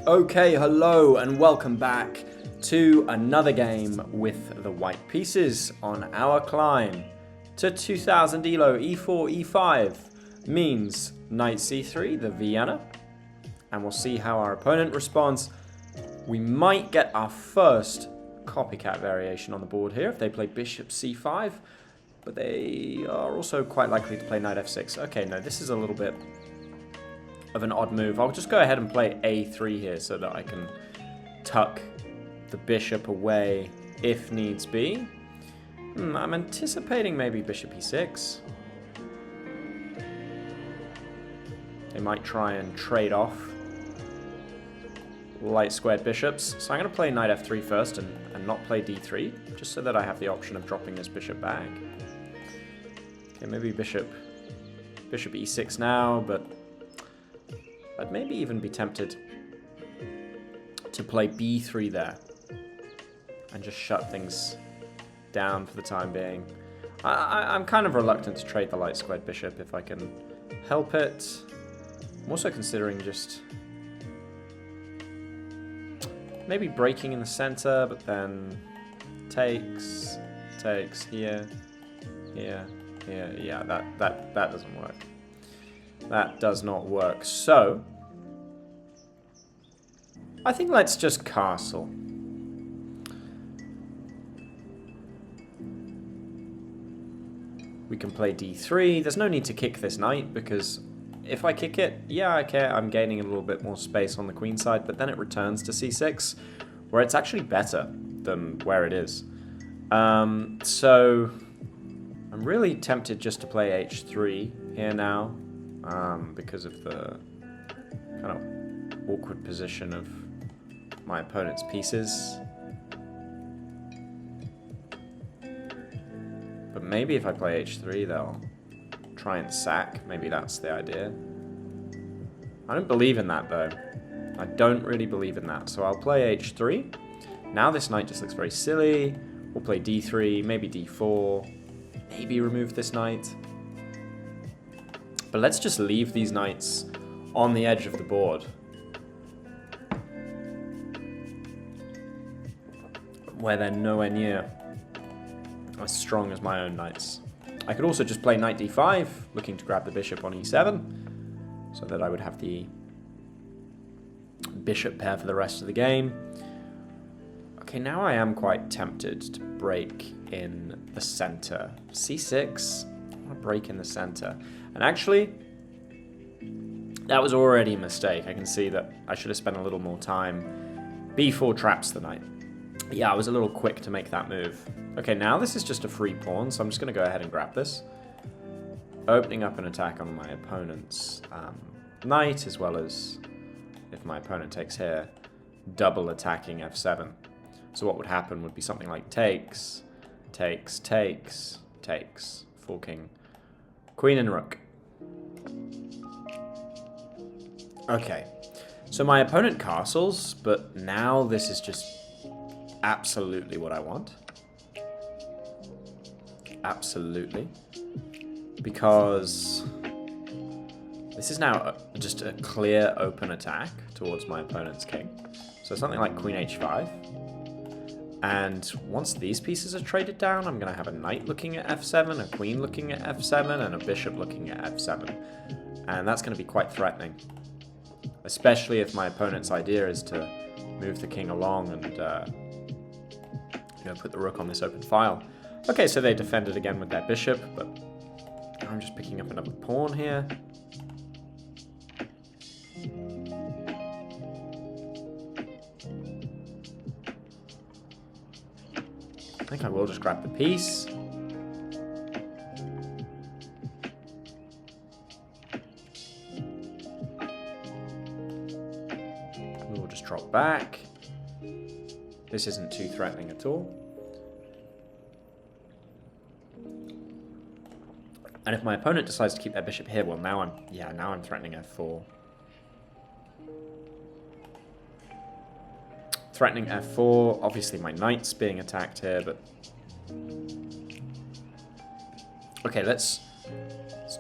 Okay, hello and welcome back to another game with the white pieces on our climb to 2000 elo. E4, E5 means knight c3, the Vienna, and we'll see how our opponent responds. We might get our first copycat variation on the board here if they play bishop c5, but they are also quite likely to play knight f6. Okay, no, this is a little bit of an odd move. I'll just go ahead and play a3 here so that I can tuck the bishop away if needs be. I'm anticipating maybe bishop e6. They might try and trade off light squared bishops. So I'm going to play knight f3 first and not play d3, just so that I have the option of dropping this bishop back. Okay, maybe bishop e6 now, but I'd maybe even be tempted to play b3 there and just shut things down for the time being. I'm kind of reluctant to trade the light squared bishop if I can help it. I'm also considering just maybe breaking in the center, but then takes here. Yeah, that doesn't work. That does not work. So I think let's just castle. We can play d3. There's no need to kick this knight, because if I kick it, yeah, okay, I'm gaining a little bit more space on the queen side, but then it returns to c6, where it's actually better than where it is. So I'm really tempted just to play h3 here now, because of the kind of awkward position of my opponent's pieces. But maybe if I play h3, they'll try and sack. Maybe that's the idea. I don't believe in that, though. I don't really believe in that. So I'll play h3. Now this knight just looks very silly. We'll play d3, maybe d4, maybe remove this knight. But let's just leave these knights on the edge of the board, where they're nowhere near as strong as my own knights. I could also just play knight d5, looking to grab the bishop on e7, so that I would have the bishop pair for the rest of the game. Okay, now I am quite tempted to break in the center. c6, I want to break in the center. And actually, that was already a mistake. I can see that I should have spent a little more time. b4 traps the knight. Yeah, I was a little quick to make that move. Okay, now this is just a free pawn, so I'm just going to go ahead and grab this. Opening up an attack on my opponent's knight, as well as, if my opponent takes here, double attacking f7. So what would happen would be something like takes, forking queen and rook. Okay, so my opponent castles, but now this is just absolutely what I want. Absolutely. Because this is now just a clear open attack towards my opponent's king. So something like queen h5. And once these pieces are traded down, I'm going to have a knight looking at f7, a queen looking at f7, and a bishop looking at f7. And that's going to be quite threatening. Especially if my opponent's idea is to move the king along and put the rook on this open file. Okay, so they defended again with their bishop, but I'm just picking up another pawn here. I think I will just grab the piece. We will just drop back. This isn't too threatening at all. And if my opponent decides to keep their bishop here, well, now I'm threatening f4. Threatening f4. Obviously, my knight's being attacked here, but okay, let's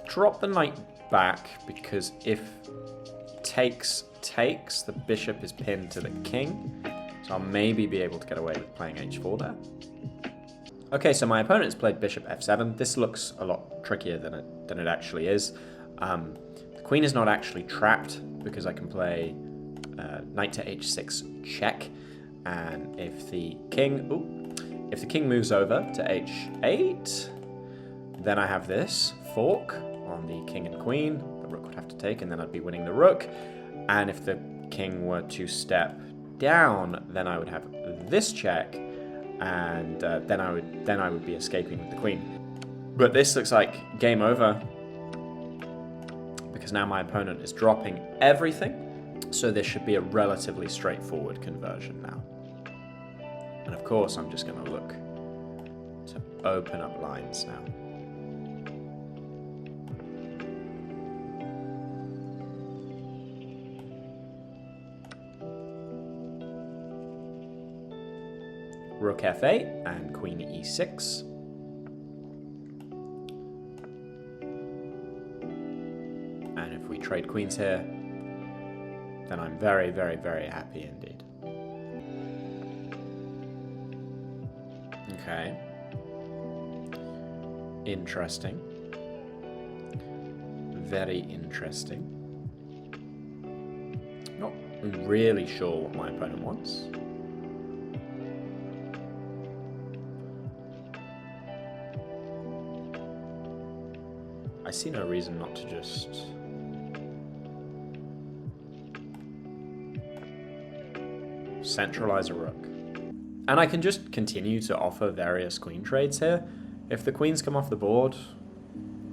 drop the knight back, because if takes takes, the bishop is pinned to the king. So I'll maybe be able to get away with playing h4 there. Okay, so my opponent has played bishop f7. This looks a lot trickier than it actually is. The queen is not actually trapped because I can play knight to h6 check. And if the king moves over to h8, then I have this fork on the king and queen. The rook would have to take, and then I'd be winning the rook. And if the king were to step down, then I would have this check, and then I would be escaping with the queen. But this looks like game over because now my opponent is dropping everything. So this should be a relatively straightforward conversion now. And of course, I'm just going to look to open up lines now. Rook f8 and queen e6. And if we trade queens here, then I'm very, very, very happy indeed. Okay. Interesting. Very interesting. Not really sure what my opponent wants. I see no reason not to just centralize a rook. And I can just continue to offer various queen trades here. If the queens come off the board,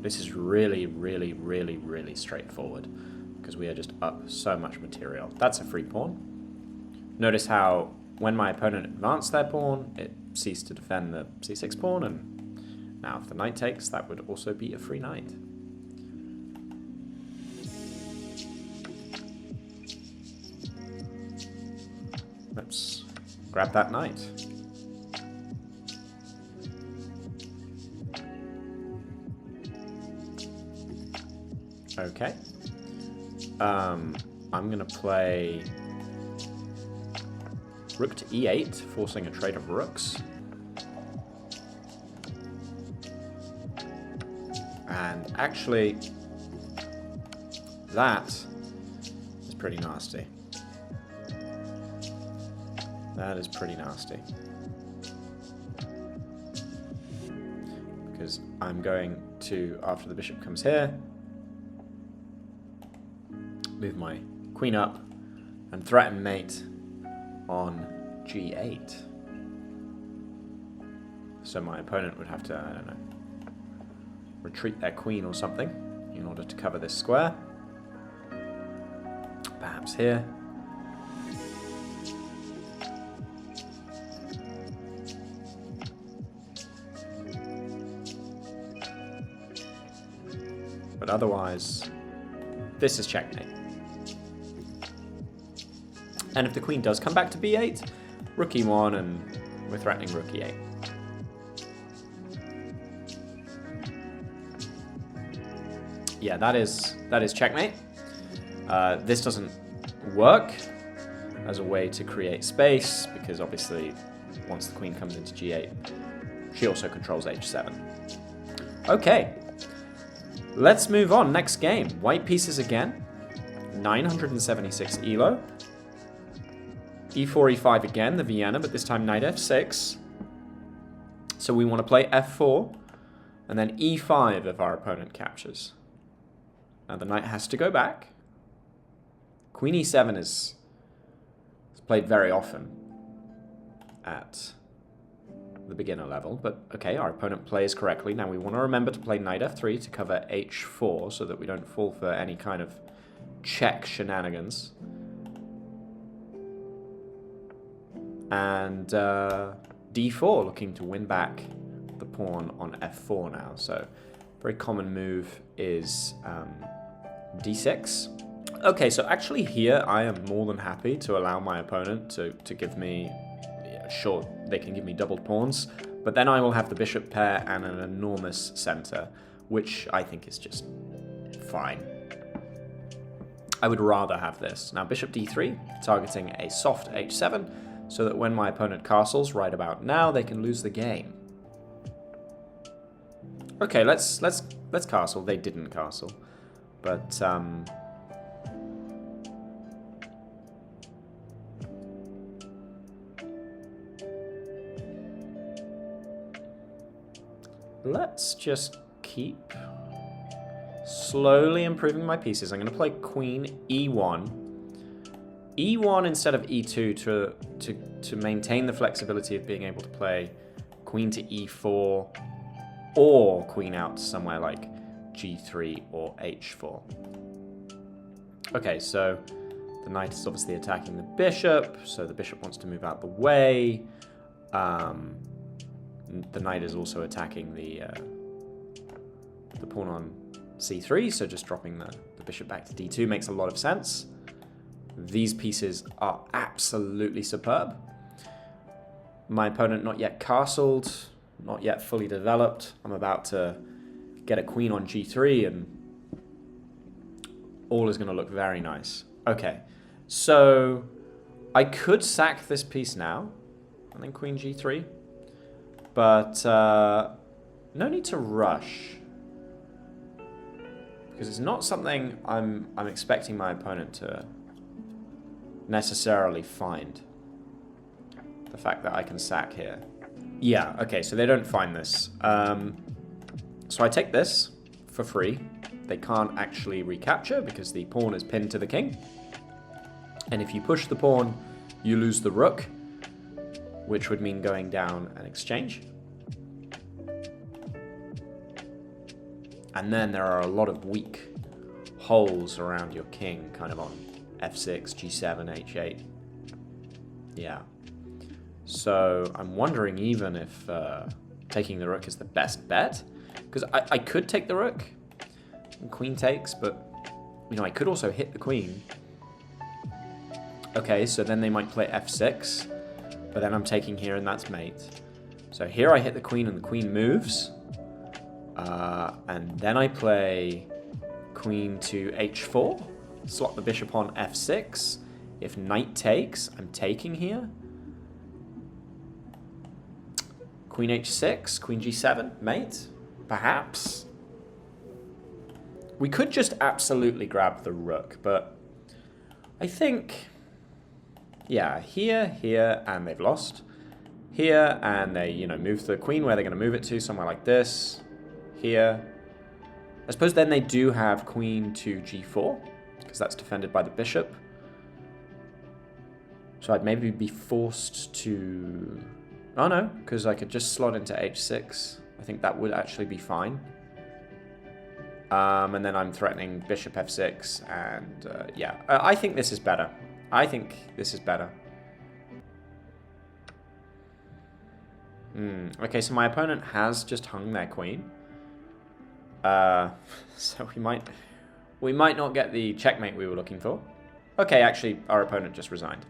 this is really, really, really, really straightforward because we are just up so much material. That's a free pawn. Notice how when my opponent advanced their pawn, it ceased to defend the c6 pawn, and now if the knight takes, that would also be a free knight. Let's grab that knight. Okay. I'm going to play rook to e8, forcing a trade of rooks. And actually, that is pretty nasty. That is pretty nasty. Because I'm going to, after the bishop comes here, move my queen up and threaten mate on g8. So my opponent would have to, I don't know, retreat their queen or something in order to cover this square. Perhaps here. But otherwise, this is checkmate. And if the queen does come back to b8, rook e1, and we're threatening rook e8. Yeah, that is checkmate. This doesn't work as a way to create space, because obviously once the queen comes into g8, she also controls h7. Okay, let's move on. Next game, white pieces again, 976 elo. e4, e5 again, the Vienna, but this time knight f6. So we want to play f4, and then e5 if our opponent captures. Now the knight has to go back. Queen e7 is played very often at the beginner level, but okay, our opponent plays correctly. Now we want to remember to play knight f3 to cover h4 so that we don't fall for any kind of check shenanigans. And d4, looking to win back the pawn on f4 now. So very common move is d6. Okay, so actually here I am more than happy to allow my opponent to give me, sure, they can give me doubled pawns, but then I will have the bishop pair and an enormous center, which I think is just fine. I would rather have this. Now, bishop d3, targeting a soft h7, so that when my opponent castles right about now, they can lose the game. Okay, let's castle. They didn't castle, but let's just keep slowly improving my pieces. I'm going to play queen e1. e1 instead of e2 to maintain the flexibility of being able to play queen to e4 or queen out somewhere like g3 or h4. Okay, so the knight is obviously attacking the bishop, so the bishop wants to move out the way. The knight is also attacking the pawn on c3, so just dropping the bishop back to d2 makes a lot of sense. These pieces are absolutely superb. My opponent not yet castled, not yet fully developed. I'm about to get a queen on g3 and all is going to look very nice. Okay, so I could sack this piece now and then queen g3, but no need to rush because it's not something I'm expecting my opponent to necessarily find. The fact that I can sack here. Yeah, okay, so they don't find this. So I take this for free. They can't actually recapture because the pawn is pinned to the king. And if you push the pawn, you lose the rook, which would mean going down an exchange. And then there are a lot of weak holes around your king, kind of on f6, g7, h8. Yeah. So I'm wondering even if taking the rook is the best bet. Because I could take the rook and queen takes, but you know, I could also hit the queen. Okay, so then they might play f6, but then I'm taking here and that's mate. So here I hit the queen and the queen moves. And then I play queen to h4, slot the bishop on f6. If knight takes, I'm taking here. Queen h6, queen g7, mate, perhaps. We could just absolutely grab the rook, but I think, yeah, here, and they've lost. Here, and they, you know, move the queen where they're going to move it to, somewhere like this. Here. I suppose then they do have queen to g4, because that's defended by the bishop. So I'd maybe be forced to... Oh no, because I could just slot into h6. I think that would actually be fine. And then I'm threatening bishop f6, and yeah, I think this is better. I think this is better. Okay, so my opponent has just hung their queen. So we might not get the checkmate we were looking for. Okay, actually, our opponent just resigned.